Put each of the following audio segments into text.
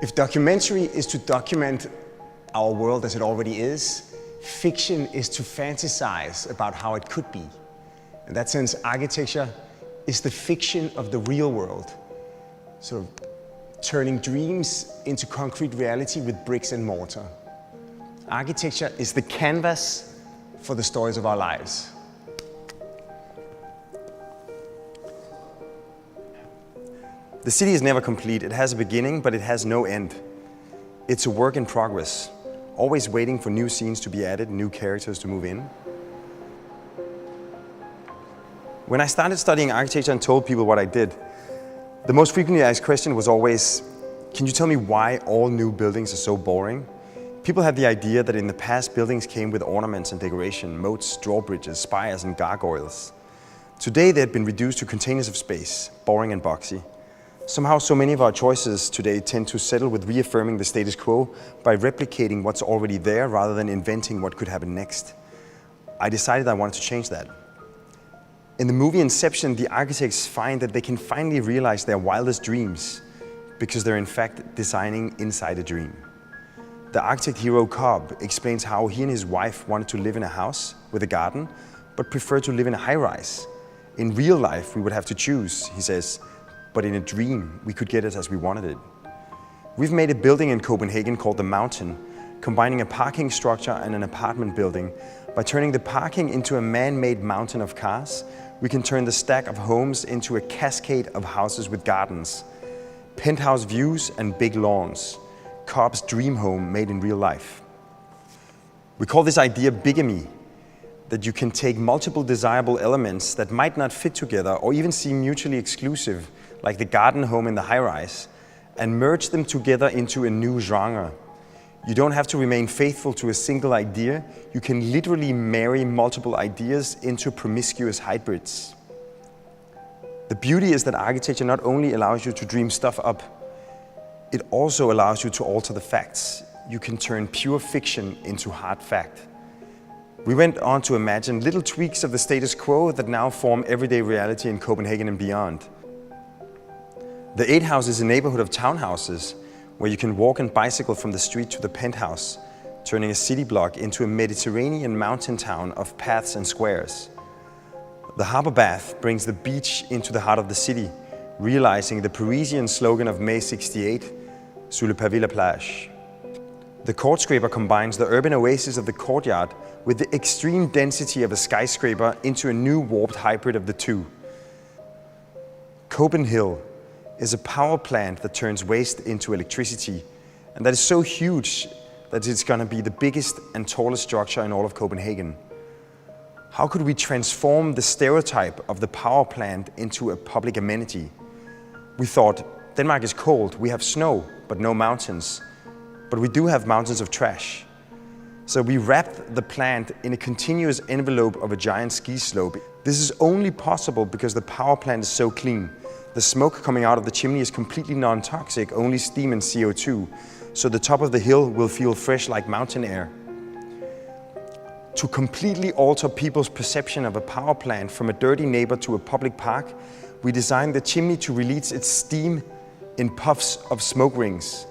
If documentary is to document our world as it already is, fiction is to fantasize about how it could be. In that sense, architecture is the fiction of the real world, sort of turning dreams into concrete reality with bricks and mortar. Architecture is the canvas for the stories of our lives. The city is never complete. It has a beginning, but it has no end. It's a work in progress, always waiting for new scenes to be added, new characters to move in. When I started studying architecture and told people what I did, the most frequently asked question was always, can you tell me why all new buildings are so boring? People had the idea that in the past buildings came with ornaments and decoration, moats, drawbridges, spires and gargoyles. Today they had been reduced to containers of space, boring and boxy. Somehow so many of our choices today tend to settle with reaffirming the status quo by replicating what's already there rather than inventing what could happen next. I decided I wanted to change that. In the movie Inception, the architects find that they can finally realize their wildest dreams because they're in fact designing inside a dream. The architect hero Cobb explains how he and his wife wanted to live in a house with a garden, but preferred to live in a high-rise. In real life, we would have to choose, he says, but in a dream, we could get it as we wanted it. We've made a building in Copenhagen called The Mountain, combining a parking structure and an apartment building. By turning the parking into a man-made mountain of cars, we can turn the stack of homes into a cascade of houses with gardens, penthouse views and big lawns. Cobb's dream home made in real life. We call this idea bigamy, that you can take multiple desirable elements that might not fit together or even seem mutually exclusive, like the garden home in the high-rise, and merge them together into a new genre. You don't have to remain faithful to a single idea. You can literally marry multiple ideas into promiscuous hybrids. The beauty is that architecture not only allows you to dream stuff up, it also allows you to alter the facts. You can turn pure fiction into hard fact. We went on to imagine little tweaks of the status quo that now form everyday reality in Copenhagen and beyond. The 8 House is a neighborhood of townhouses where you can walk and bicycle from the street to the penthouse, turning a city block into a Mediterranean mountain town of paths and squares. The harbor bath brings the beach into the heart of the city, realizing the Parisian slogan of May '68, "Sous le pavé la plage." The court scraper combines the urban oasis of the courtyard with the extreme density of a skyscraper into a new warped hybrid of the two. Copenhill is a power plant that turns waste into electricity, and that is so huge that it's going to be the biggest and tallest structure in all of Copenhagen. How could we transform the stereotype of the power plant into a public amenity? We thought, Denmark is cold, we have snow, but no mountains. But we do have mountains of trash. So we wrapped the plant in a continuous envelope of a giant ski slope. This is only possible because the power plant is so clean. The smoke coming out of the chimney is completely non-toxic, only steam and CO2. So the top of the hill will feel fresh like mountain air. To completely alter people's perception of a power plant from a dirty neighbor to a public park, we designed the chimney to release its steam in puffs of smoke rings.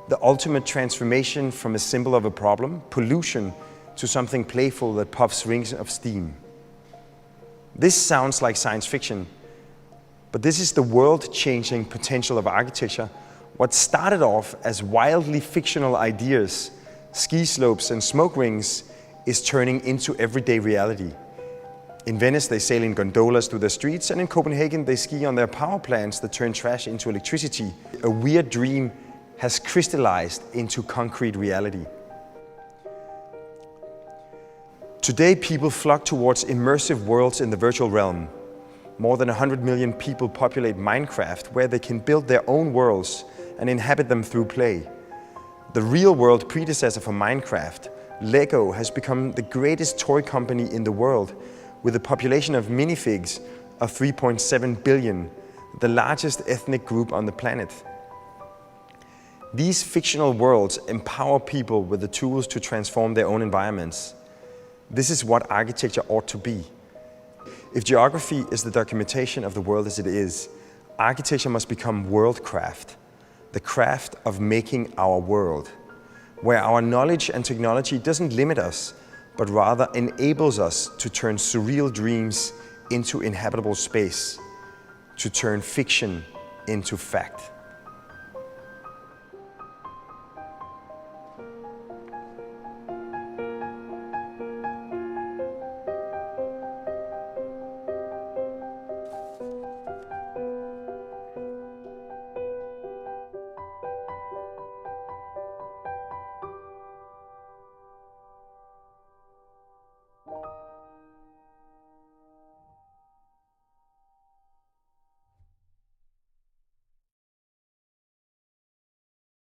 The ultimate transformation from a symbol of a problem, pollution, to something playful that puffs rings of steam. This sounds like science fiction, but this is the world-changing potential of architecture. What started off as wildly fictional ideas, ski slopes and smoke rings, is turning into everyday reality. In Venice, they sail in gondolas through the streets, and in Copenhagen, they ski on their power plants that turn trash into electricity. A weird dream has crystallized into concrete reality. Today, people flock towards immersive worlds in the virtual realm. More than 100 million people populate Minecraft, where they can build their own worlds and inhabit them through play. The real-world predecessor for Minecraft, Lego, has become the greatest toy company in the world, with a population of minifigs of 3.7 billion, the largest ethnic group on the planet. These fictional worlds empower people with the tools to transform their own environments. This is what architecture ought to be. If geography is the documentation of the world as it is, architecture must become worldcraft, the craft of making our world, where our knowledge and technology doesn't limit us, but rather enables us to turn surreal dreams into inhabitable space, to turn fiction into fact.